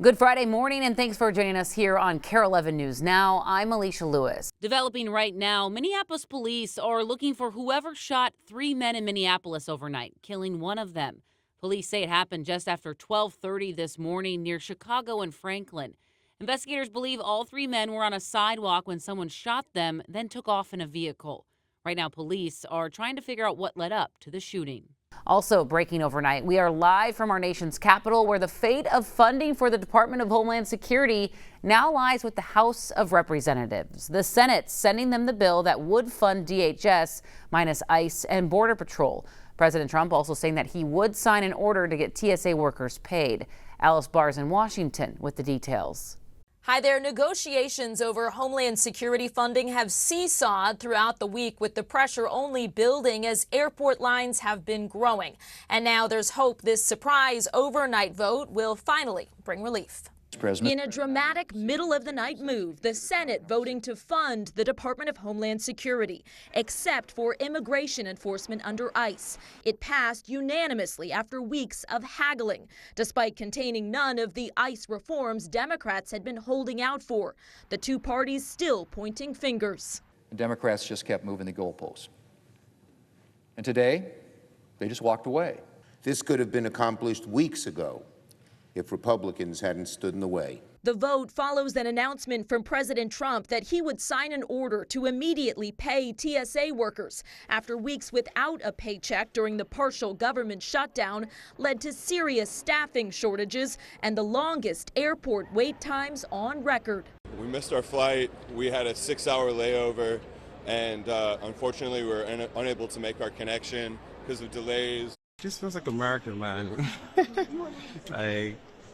Good Friday morning, and thanks for joining us here on Kare 11 News Now. I'm Alicia Lewis. Developing right now, Minneapolis police are looking for whoever shot 3 men in Minneapolis overnight, killing one of them. Police say it happened just after 12:30 this morning near Chicago and Franklin. Investigators believe all 3 men were on a sidewalk when someone shot them, then took off in a vehicle. Right now, police are trying to figure out what led up to the shooting. Also breaking overnight, we are live from our nation's capital, where the fate of funding for the Department of Homeland Security now lies with the House of Representatives. The Senate sending them the bill that would fund DHS minus ICE and Border Patrol. President Trump also saying that he would sign an order to get TSA workers paid. Alice Barr's in Washington with the details. Hi there. Negotiations over Homeland Security funding have seesawed throughout the week, with the pressure only building as airport lines have been growing. And now there's hope this surprise overnight vote will finally bring relief. In a dramatic middle-of-the-night move, the Senate voting to fund the Department of Homeland Security, except for immigration enforcement under ICE. It passed unanimously after weeks of haggling, despite containing none of the ICE reforms Democrats had been holding out for. The two parties still pointing fingers. The Democrats just kept moving the goalposts. And today, they just walked away. This could have been accomplished weeks ago if Republicans hadn't stood in the way. The vote follows an announcement from President Trump that he would sign an order to immediately pay TSA workers after weeks without a paycheck during the partial government shutdown led to serious staffing shortages and the longest airport wait times on record. We missed our flight. We had a 6-hour layover, and unfortunately we were unable to make our connection because of delays. Just feels like American, man.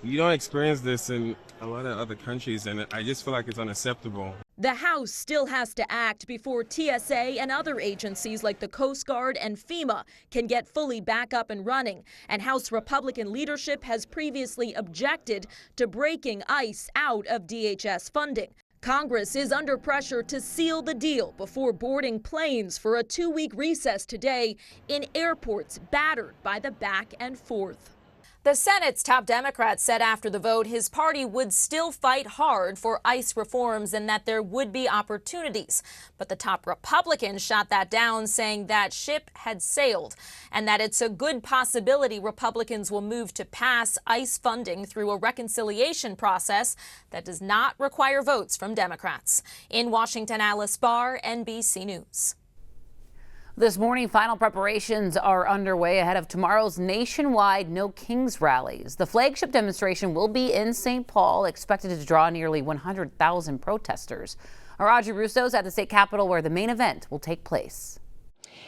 You don't experience this in a lot of other countries, and I just feel like it's unacceptable. The House still has to act before TSA and other agencies like the Coast Guard and FEMA can get fully back up and running. And House Republican leadership has previously objected to breaking ICE out of DHS funding. Congress is under pressure to seal the deal before boarding planes for a 2-week recess today in airports battered by the back and forth. The Senate's top Democrat said after the vote his party would still fight hard for ICE reforms and that there would be opportunities. But the top Republican shot that down, saying that ship had sailed and that it's a good possibility Republicans will move to pass ICE funding through a reconciliation process that does not require votes from Democrats. In Washington, Alice Barr, NBC News. This morning, final preparations are underway ahead of tomorrow's nationwide No Kings rallies. The flagship demonstration will be in St. Paul, expected to draw nearly 100,000 protesters. Our Audrey Russo's at the state capitol, where the main event will take place.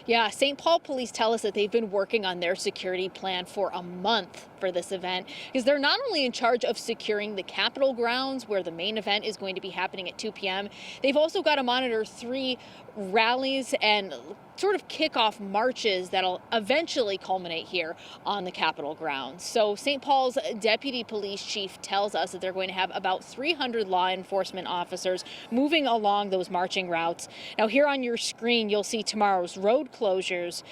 Yeah, St. Paul police tell us that they've been working on their security plan for a month for this event, because they're not only in charge of securing the Capitol grounds where the main event is going to be happening at 2 p.m. They've also got to monitor 3 rallies and sort of kickoff marches that'll eventually culminate here on the Capitol grounds. So St. Paul's deputy police chief tells us that they're going to have about 300 law enforcement officers moving along those marching routes. Now here on your screen, you'll see tomorrow's road closures.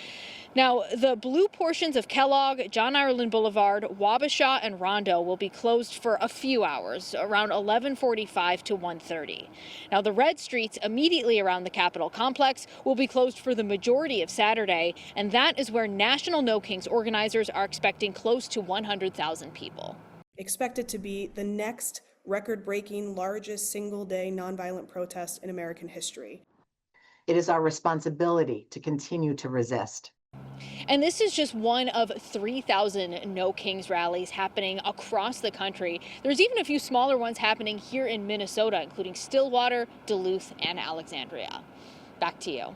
Now, the blue portions of Kellogg, John Ireland Boulevard, Wabasha, and Rondo will be closed for a few hours, around 11:45 to 1:30. Now, the red streets immediately around the Capitol complex will be closed for the majority of Saturday, and that is where National No Kings organizers are expecting close to 100,000 people. Expected to be the next record-breaking largest single-day nonviolent protest in American history. It is our responsibility to continue to resist. And this is just one of 3,000 No Kings rallies happening across the country. There's even a few smaller ones happening here in Minnesota, including Stillwater, Duluth, and Alexandria. Back to you.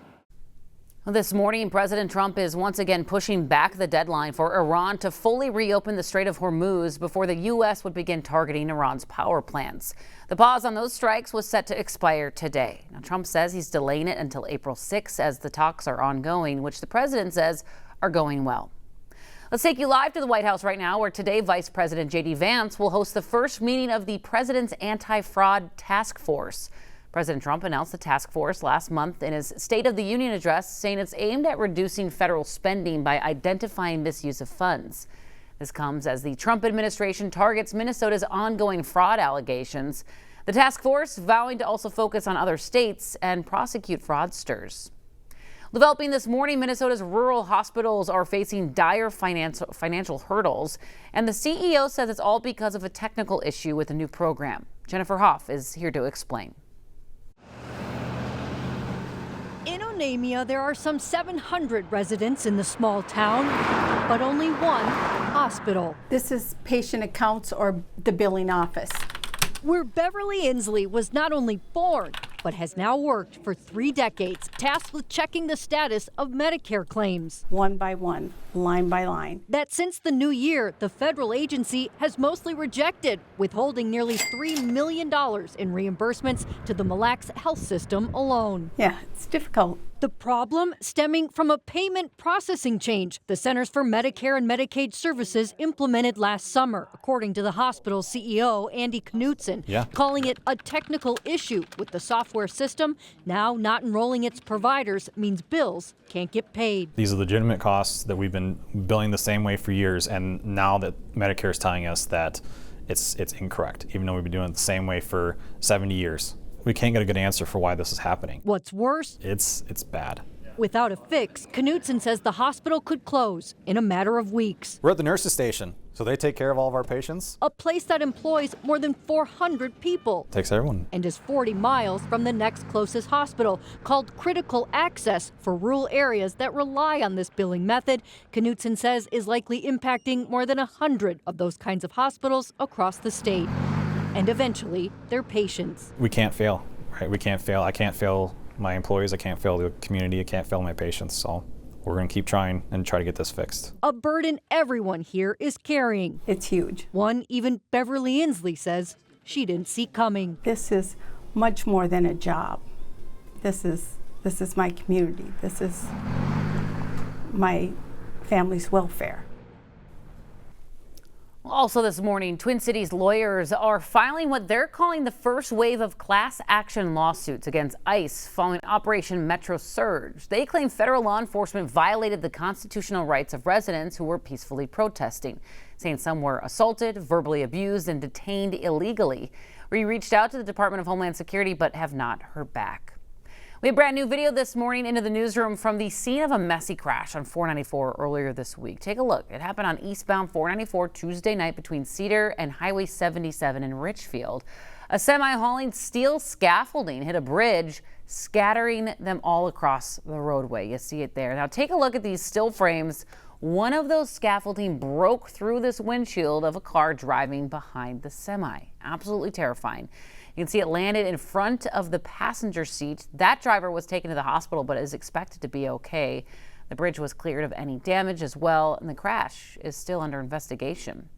This morning, President Trump is once again pushing back the deadline for Iran to fully reopen the Strait of Hormuz before the U.S. would begin targeting Iran's power plants. The pause on those strikes was set to expire today. Now, Trump says he's delaying it until April 6 as the talks are ongoing, which the president says are going well. Let's take you live to the White House right now, where today Vice President J.D. Vance will host the first meeting of the president's anti-fraud task force. President Trump announced the task force last month in his State of the Union address, saying it's aimed at reducing federal spending by identifying misuse of funds. This comes as the Trump administration targets Minnesota's ongoing fraud allegations. The task force vowing to also focus on other states and prosecute fraudsters. Developing this morning, Minnesota's rural hospitals are facing dire financial hurdles, and the CEO says it's all because of a technical issue with the new program. Jennifer Hoff is here to explain. In Onamia, there are some 700 residents in the small town, but only one hospital. This is patient accounts or the billing office. Where Beverly Inslee was not only born, but has now worked for 3 decades, tasked with checking the status of Medicare claims. One by one, line by line. That since the new year, the federal agency has mostly rejected, withholding nearly $3 million in reimbursements to the Mille Lacs health system alone. Yeah, it's difficult. The problem stemming from a payment processing change the Centers for Medicare and Medicaid Services implemented last summer, according to the hospital's CEO, Andy Knutson, calling it a technical issue with the software system now not enrolling its providers means bills can't get paid. These are legitimate costs that we've been billing the same way for years, and now that Medicare is telling us that it's incorrect, even though we've been doing it the same way for 70 years. We can't get a good answer for why this is happening. What's worse? It's bad. Without a fix, Knutson says the hospital could close in a matter of weeks. We're at the nurses' station, so they take care of all of our patients. A place that employs more than 400 people. Takes everyone. And is 40 miles from the next closest hospital, called Critical Access for rural areas that rely on this billing method. Knutson says is likely impacting more than 100 of those kinds of hospitals across the state. And eventually, their patients. We can't fail, right? We can't fail. I can't fail my employees. I can't fail the community. I can't fail my patients. So we're going to keep trying and try to get this fixed. A burden everyone here is carrying. It's huge. One even Beverly Inslee says she didn't see coming. This is much more than a job. This is my community. This is my family's welfare. Also this morning, Twin Cities lawyers are filing what they're calling the first wave of class action lawsuits against ICE following Operation Metro Surge. They claim federal law enforcement violated the constitutional rights of residents who were peacefully protesting, saying some were assaulted, verbally abused, and detained illegally. We reached out to the Department of Homeland Security but have not heard back. We have brand new video this morning into the newsroom from the scene of a messy crash on 494 earlier this week. Take a look. It happened on eastbound 494 Tuesday night between Cedar and Highway 77 in Richfield. A semi hauling steel scaffolding hit a bridge, scattering them all across the roadway. You see it there. Now take a look at these still frames. One of those scaffolding broke through this windshield of a car driving behind the semi. Absolutely terrifying. You can see it landed in front of the passenger seat. That driver was taken to the hospital but is expected to be okay. The bridge was cleared of any damage as well, and the crash is still under investigation.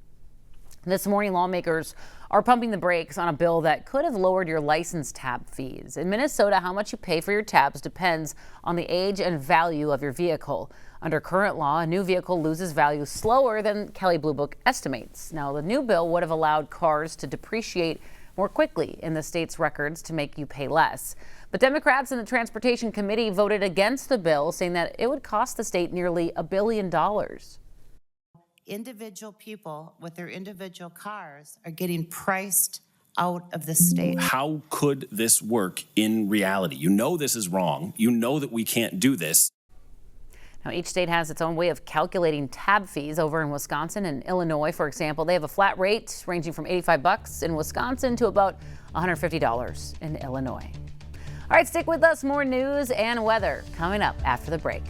This morning, lawmakers are pumping the brakes on a bill that could have lowered your license tab fees. In Minnesota, how much you pay for your tabs depends on the age and value of your vehicle. Under current law, a new vehicle loses value slower than Kelley Blue Book estimates. Now, the new bill would have allowed cars to depreciate more quickly in the state's records to make you pay less. But Democrats in the Transportation Committee voted against the bill, saying that it would cost the state nearly $1 billion. Individual people with their individual cars are getting priced out of the state. How could this work in reality? You know this is wrong. You know that we can't do this. Now, each state has its own way of calculating tab fees. Over in Wisconsin and Illinois, for example, they have a flat rate ranging from $85 in Wisconsin to about $150 in Illinois. All right, stick with us. More news and weather coming up after the break.